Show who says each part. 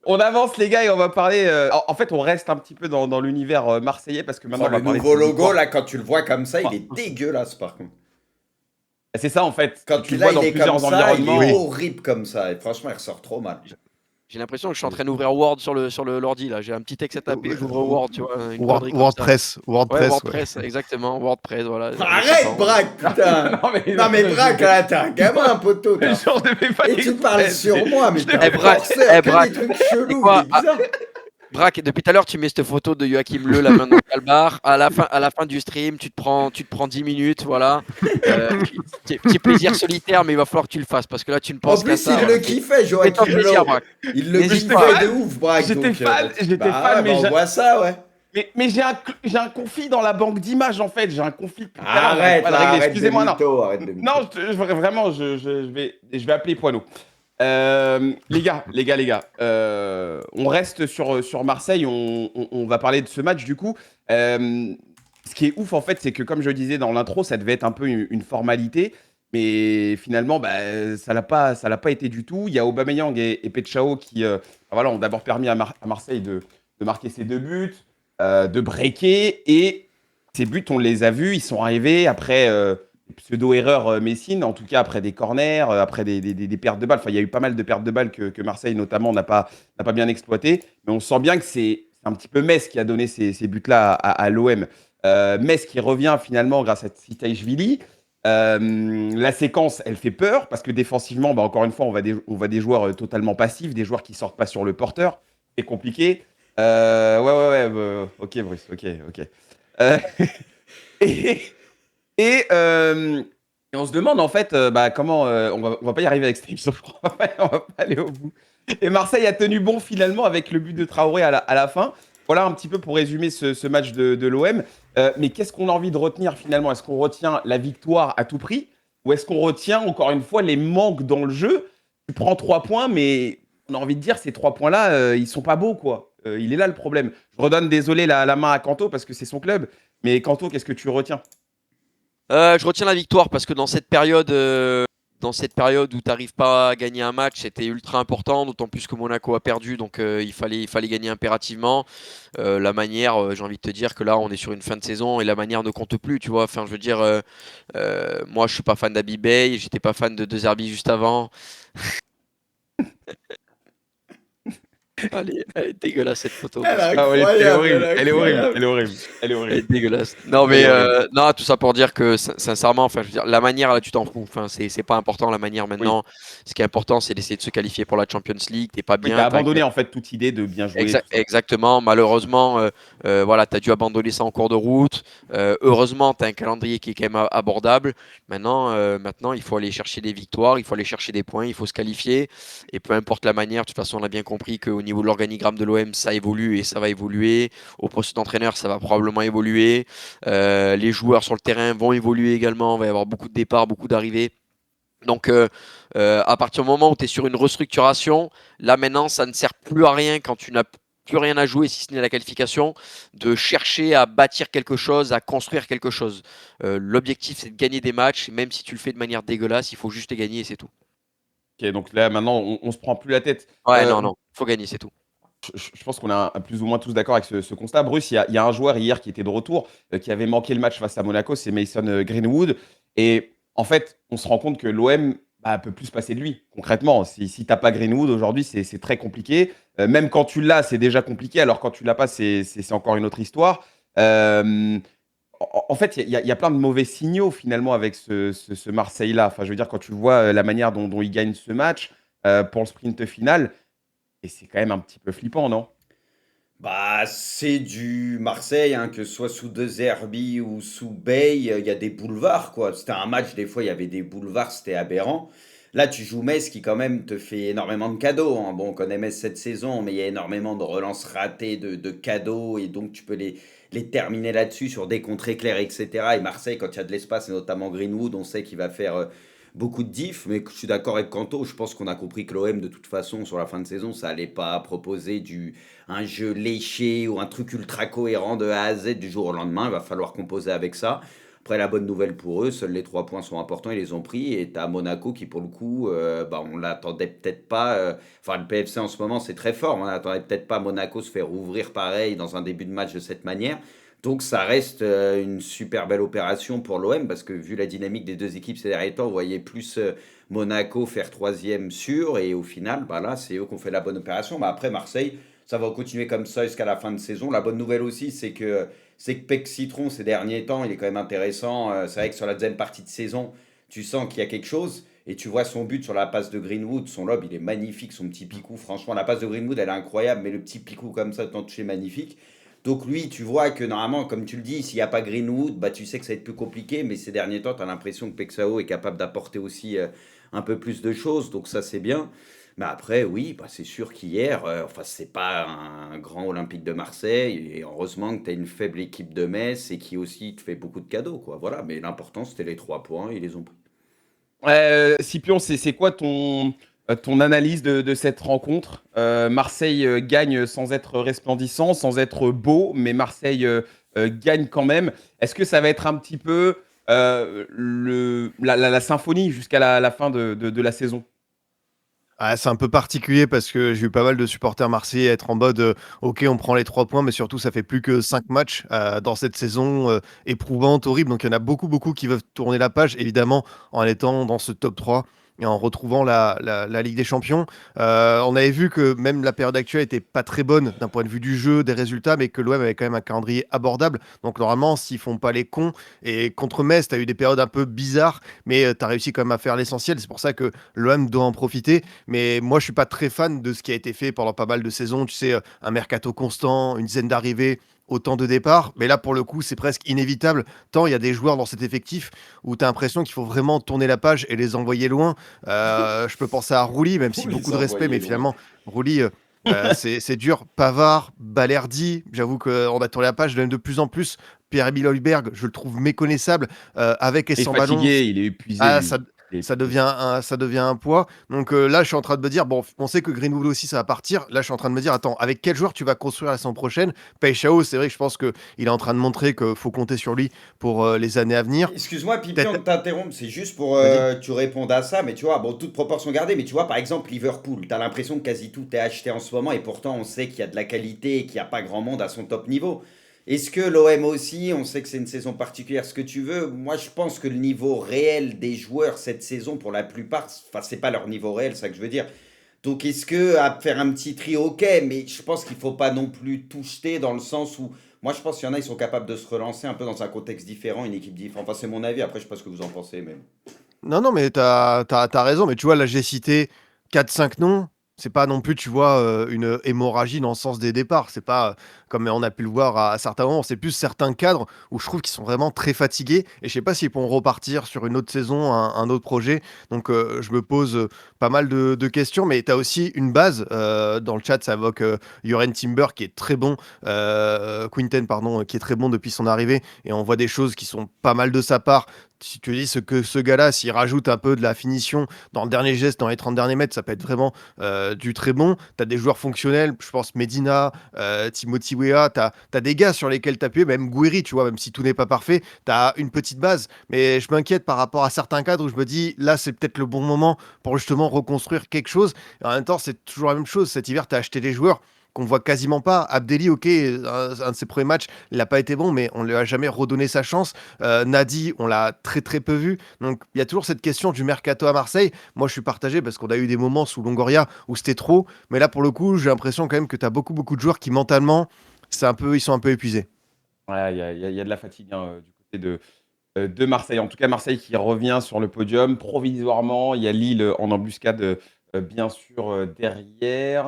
Speaker 1: On avance les gars et on va parler. En fait, on reste un petit peu dans l'univers marseillais parce que maintenant
Speaker 2: Oh,
Speaker 1: on va
Speaker 2: le
Speaker 1: parler de
Speaker 2: nouveau
Speaker 1: cette
Speaker 2: logo,
Speaker 1: victoire.
Speaker 2: là, quand tu le vois comme ça, il
Speaker 1: Enfin,
Speaker 2: est dégueulasse, par contre.
Speaker 1: c'est ça en fait.
Speaker 2: Quand
Speaker 1: Tu le
Speaker 2: là,
Speaker 1: vois
Speaker 2: il
Speaker 1: dans
Speaker 2: est comme
Speaker 1: plusieurs
Speaker 2: ça, il est
Speaker 3: Oui.
Speaker 1: environnements.
Speaker 2: horrible comme ça. Et franchement, il ressort trop mal.
Speaker 4: J'ai l'impression que je suis en train d'ouvrir Word sur l'ordi là. J'ai un petit texte à taper, j'ouvre Word, tu vois, une connerie comme ça.
Speaker 3: WordPress,
Speaker 4: Ouais,
Speaker 3: WordPress, ouais.
Speaker 4: WordPress, exactement, WordPress, voilà. On est
Speaker 2: Arrête,
Speaker 4: content.
Speaker 2: Braque, putain!
Speaker 1: Non mais,
Speaker 2: Non, mais Braque, là, t'es un gamin, poteau.
Speaker 1: genre, je ne fais pas
Speaker 2: Et tu parles
Speaker 1: exprès.
Speaker 2: sur moi, mais t'es
Speaker 4: Eh
Speaker 2: un
Speaker 4: Braque,
Speaker 2: forceur,
Speaker 4: eh
Speaker 2: que des
Speaker 4: Braque,
Speaker 2: trucs
Speaker 4: c'est
Speaker 2: chelous, il est
Speaker 4: quoi?
Speaker 2: bizarre.
Speaker 4: Braque, depuis tout à l'heure, tu mets cette photo de Joachim Leu, la main dans le calbar. À la fin du stream, tu te prends 10 minutes, voilà. Petit plaisir solitaire, mais il va falloir que tu le fasses parce que là, tu ne
Speaker 2: En
Speaker 4: penses qu'à
Speaker 2: plus,
Speaker 4: ça.
Speaker 2: il
Speaker 4: Voilà.
Speaker 2: le kiffait,
Speaker 4: Fais-toi
Speaker 2: Joachim
Speaker 4: plaisir,
Speaker 2: Lowe.
Speaker 4: Braque.
Speaker 2: Il le
Speaker 4: N'hésite
Speaker 1: J'étais
Speaker 4: pas.
Speaker 2: kiffait de
Speaker 1: fan.
Speaker 2: ouf, Braque.
Speaker 1: J'étais
Speaker 2: Donc,
Speaker 1: fan. J'étais
Speaker 2: bah
Speaker 1: fan,
Speaker 2: ouais, bah on voit ça, ouais.
Speaker 1: mais j'ai un conflit dans la banque d'images en fait. J'ai un conflit depuis tout à l'heure. J'arrive pas
Speaker 2: Arrête,
Speaker 1: à le
Speaker 2: là,
Speaker 1: régler.
Speaker 2: arrête de
Speaker 1: Excusez-moi, non.
Speaker 2: mytho, arrête de mytho.
Speaker 1: Non, vraiment, je vais appeler Poineau. Les gars, on reste sur Marseille, on va parler de ce match du coup. Ce qui est ouf en fait, c'est que comme je disais dans l'intro, ça devait être un peu une formalité, mais finalement, bah, ça l'a pas été du tout. Il y a Aubameyang et Petchao qui voilà, ont d'abord permis à Marseille de marquer ses 2 buts, de breaker, et ces buts, on les a vus, ils sont arrivés après pseudo-erreur Messine, en tout cas après des corners, après des pertes de balles. Enfin, il y a eu pas mal de pertes de balles que Marseille, notamment, n'a pas bien exploité. Mais on sent bien que c'est un petit peu Metz qui a donné ces buts-là à l'OM. Metz qui revient finalement grâce à Tsitaishvili. La séquence, elle fait peur parce que défensivement, bah, encore une fois, on va des joueurs totalement passifs, des joueurs qui sortent pas sur le porteur. C'est compliqué. Ouais, ok, Bruce, ok. Euh, et, et on se demande en fait bah, comment on va pas y arriver avec Stream Sopran, on va pas aller au bout. Et Marseille a tenu bon finalement avec le but de Traoré à la fin. Voilà un petit peu pour résumer ce match de l'OM. Mais qu'est-ce qu'on a envie de retenir finalement? Est-ce qu'on retient la victoire à tout prix ou est-ce qu'on retient encore une fois les manques dans le jeu? Tu prends 3 points, mais on a envie de dire ces 3 points-là, ils sont pas beaux quoi. Il est là le problème. Je redonne désolé la main à Kanto parce que c'est son club. Mais Kanto, qu'est-ce que tu retiens?
Speaker 4: Je retiens la victoire parce que dans cette période où tu n'arrives pas à gagner un match, c'était ultra important, d'autant plus que Monaco a perdu, donc il fallait gagner impérativement. La manière, j'ai envie de te dire que là, on est sur une fin de saison et la manière ne compte plus, tu vois. Enfin, je veux dire, moi, je suis pas fan d'Abi Bey, j'étais pas fan de Zerbi juste avant. Elle est dégueulasse cette photo,
Speaker 2: Elle est
Speaker 4: parce que
Speaker 1: Ah oui, elle est
Speaker 2: incroyable, elle
Speaker 1: horrible,
Speaker 2: est
Speaker 1: elle est horrible,
Speaker 2: incroyable.
Speaker 1: elle est horrible, elle est
Speaker 4: elle
Speaker 1: horrible,
Speaker 4: est dégueulasse. Non,
Speaker 1: elle
Speaker 4: mais
Speaker 1: est horrible.
Speaker 4: non, tout ça pour dire que sincèrement, enfin, je veux dire, la manière là, tu t'en fous. Enfin, c'est pas important la manière
Speaker 1: Oui,
Speaker 4: maintenant. Ce qui est important, c'est d'essayer de se qualifier pour la Champions League. T'es pas
Speaker 1: oui,
Speaker 4: bien,
Speaker 1: t'as abandonné en fait toute idée de bien jouer, tout ça.
Speaker 4: Exactement. Malheureusement, voilà, tu as dû abandonner ça en cours de route. Heureusement, tu as un calendrier qui est quand même abordable. Maintenant, il faut aller chercher des victoires, il faut aller chercher des points, il faut se qualifier. Et peu importe la manière, de toute façon, on a bien compris qu'au niveau de l'organigramme de l'OM, ça évolue et ça va évoluer. Au poste d'entraîneur, ça va probablement évoluer. Les joueurs sur le terrain vont évoluer également. Il va y avoir beaucoup de départs, beaucoup d'arrivées. Donc, à partir du moment où tu es sur une restructuration, là maintenant, ça ne sert plus à rien quand tu n'as plus rien à jouer, si ce n'est la qualification, de chercher à bâtir quelque chose, à construire quelque chose. L'objectif, c'est de gagner des matchs, même si tu le fais de manière dégueulasse, il faut juste les gagner et c'est tout.
Speaker 1: Ok, donc là maintenant, on se prend plus la tête.
Speaker 4: Ouais, non, non, il faut gagner, c'est tout.
Speaker 1: Je pense qu'on est plus ou moins tous d'accord avec ce constat. Bruce, il y a un joueur hier qui était de retour, qui avait manqué le match face à Monaco, c'est Mason Greenwood. Et en fait, on se rend compte que l'OM peut plus se passer de lui, concrètement. Si t'as pas Greenwood aujourd'hui, c'est très compliqué. Même quand tu l'as, c'est déjà compliqué. Alors quand tu l'as pas, c'est encore une autre histoire. En fait, il y a plein de mauvais signaux finalement avec ce Marseille-là. Enfin, je veux dire, quand tu vois la manière dont il gagne ce match pour le sprint final, et c'est quand même un petit peu flippant, non?
Speaker 2: Bah, c'est du Marseille, hein, que ce soit sous De Zerbi ou sous Bey, il y a des boulevards, quoi. C'était un match, des fois, il y avait des boulevards, c'était aberrant. Là, tu joues Metz qui, quand même, te fait énormément de cadeaux, hein. Bon, on connaît Metz cette saison, mais il y a énormément de relances ratées, de cadeaux, et donc tu peux les terminer là-dessus sur des contrées clairs, etc. Et Marseille, quand il y a de l'espace, et notamment Greenwood, on sait qu'il va faire beaucoup de diff, mais je suis d'accord avec Kanto, je pense qu'on a compris que l'OM, de toute façon, sur la fin de saison, ça allait pas proposer un jeu léché ou un truc ultra cohérent de A à Z du jour au lendemain. Il va falloir composer avec ça. Après, la bonne nouvelle pour eux, seuls les 3 points sont importants, ils les ont pris. Et tu as Monaco qui, pour le coup, on l'attendait peut-être pas. Enfin, le PFC en ce moment, c'est très fort. On n'attendait peut-être pas Monaco se faire ouvrir pareil dans un début de match de cette manière. Donc, ça reste une super belle opération pour l'OM parce que vu la dynamique des deux équipes ces derniers temps, vous voyez plus Monaco faire troisième sûr. Et au final, bah là, c'est eux qui ont fait la bonne opération. Mais après, Marseille, ça va continuer comme ça jusqu'à la fin de saison. La bonne nouvelle aussi, c'est que Pec Citron, ces derniers temps, il est quand même intéressant. C'est vrai que sur la deuxième partie de saison, tu sens qu'il y a quelque chose. Et tu vois son but sur la passe de Greenwood, son lob, il est magnifique, son petit picou. Franchement, la passe de Greenwood, elle est incroyable, mais le petit picou comme ça, tant touché, magnifique. Donc lui, tu vois que normalement, comme tu le dis, s'il n'y a pas Greenwood, bah, tu sais que ça va être plus compliqué. Mais ces derniers temps, tu as l'impression que Pexao est capable d'apporter aussi un peu plus de choses. Donc ça, c'est bien. Mais après, oui, bah, c'est sûr qu'hier, enfin, c'est pas un grand Olympique de Marseille. Et heureusement que tu as une faible équipe de Metz et qui aussi te fait beaucoup de cadeaux, quoi. Voilà, mais l'important, c'était les 3 points. Ils les ont pris.
Speaker 1: Scipion, c'est quoi ton analyse de cette rencontre? Marseille gagne sans être resplendissant, sans être beau, mais Marseille gagne quand même. Est-ce que ça va être un petit peu la symphonie jusqu'à la fin de la saison?
Speaker 3: Ah, c'est un peu particulier parce que j'ai eu pas mal de supporters marseillais être en mode OK, on prend les 3 points, mais surtout, ça fait plus que 5 matchs dans cette saison éprouvante, horrible. Donc, il y en a beaucoup, beaucoup qui veulent tourner la page, évidemment, en étant dans ce top 3 et en retrouvant la Ligue des Champions. On avait vu que même la période actuelle était pas très bonne d'un point de vue du jeu, des résultats, mais que l'OM avait quand même un calendrier abordable. Donc, normalement, s'ils font pas les cons, et contre Metz, tu as eu des périodes un peu bizarres, mais tu as réussi quand même à faire l'essentiel. C'est pour ça que l'OM doit en profiter. Mais moi, je suis pas très fan de ce qui a été fait pendant pas mal de saisons. Tu sais, un mercato constant, une dizaine d'arrivées, autant de départs. Mais là, pour le coup, c'est presque inévitable. Tant il y a des joueurs dans cet effectif où tu as l'impression qu'il faut vraiment tourner la page et les envoyer loin. Je peux penser à Rouli, même si
Speaker 2: Pour
Speaker 3: beaucoup
Speaker 2: les
Speaker 3: de respect, mais
Speaker 2: envoyer loin.
Speaker 3: finalement, Rouli, c'est dur. Pavard, Balerdi, j'avoue qu'on a tourné la page, même de plus en plus. Pierre-Emile Højbjerg, je le trouve méconnaissable, avec et
Speaker 1: Il est
Speaker 3: sans ballon.
Speaker 1: fatigué, il est épuisé,
Speaker 3: Ah,
Speaker 1: lui. Il est
Speaker 3: ça
Speaker 1: épuisé.
Speaker 3: ça devient un poids. Donc là, je suis en train de me dire, bon, on sait que Greenwood aussi, ça va partir. Là, je suis en train de me dire, attends, avec quel joueur tu vas construire la saison prochaine? Peixao, c'est vrai que je pense qu'il est en train de montrer qu'il faut compter sur lui pour les années à venir.
Speaker 2: Excuse-moi, Pipion, de
Speaker 3: Peut-être,
Speaker 2: t'interrompre, c'est juste pour
Speaker 3: vas-y.
Speaker 2: que tu répondes à ça, mais tu vois, bon, toute proportion gardée, mais tu vois, par exemple, Liverpool, t'as l'impression que quasi tout est acheté en ce moment, et pourtant on sait qu'il y a de la qualité et qu'il n'y a pas grand monde à son top niveau. Est-ce que l'OM aussi, on sait que c'est une saison particulière, ce que tu veux, moi je pense que le niveau réel des joueurs cette saison, pour la plupart, enfin, c'est pas leur niveau réel, c'est ça que je veux dire. Donc est-ce que à faire un petit tri, ok, mais je pense qu'il faut pas non plus tout jeter dans le sens où moi je pense qu'il y en a, ils sont capables de se relancer un peu dans un contexte différent, une équipe différente. Enfin, c'est mon avis, après je sais pas ce que vous en pensez, mais.
Speaker 3: Non, non, mais t'as raison. Mais tu vois, là, j'ai cité 4 5 noms. C'est pas non plus, tu vois, une hémorragie dans le sens des départs. C'est pas comme on a pu le voir à certains moments. C'est plus certains cadres où je trouve qu'ils sont vraiment très fatigués. Et je sais pas s'ils pourront repartir sur une autre saison, un autre projet. Donc, je me pose pas mal de questions. Mais tu as aussi une base. Dans le chat, ça évoque Yoren Timber qui est très bon. Quinten, pardon, qui est très bon depuis son arrivée. Et on voit des choses qui sont pas mal de sa part. Si tu dis que ce gars-là, s'il rajoute un peu de la finition dans le dernier geste, dans les 30 derniers mètres, ça peut être vraiment du très bon. Tu as des joueurs fonctionnels, je pense Medina, Timothy Weah, tu as des gars sur lesquels t'appuyer, même Gouiri, tu vois, même si tout n'est pas parfait, tu as une petite base. Mais je m'inquiète par rapport à certains cadres où je me dis, là, c'est peut-être le bon moment pour justement reconstruire quelque chose. Et en même temps, c'est toujours la même chose. Cet hiver, tu as acheté des joueurs qu'on voit quasiment pas. Abdelli, ok, un de ses premiers matchs, il n'a pas été bon, mais on ne lui a jamais redonné sa chance. Nadi, on l'a très très peu vu. Donc il y a toujours cette question du mercato à Marseille. Moi, je suis partagé parce qu'on a eu des moments sous Longoria où c'était trop. Mais là, pour le coup, j'ai l'impression quand même que tu as beaucoup, beaucoup de joueurs qui mentalement, ils sont un peu épuisés.
Speaker 1: Ouais, il y a de la fatigue hein, du côté de Marseille. En tout cas, Marseille qui revient sur le podium provisoirement. Il y a Lille en embuscade, bien sûr, derrière.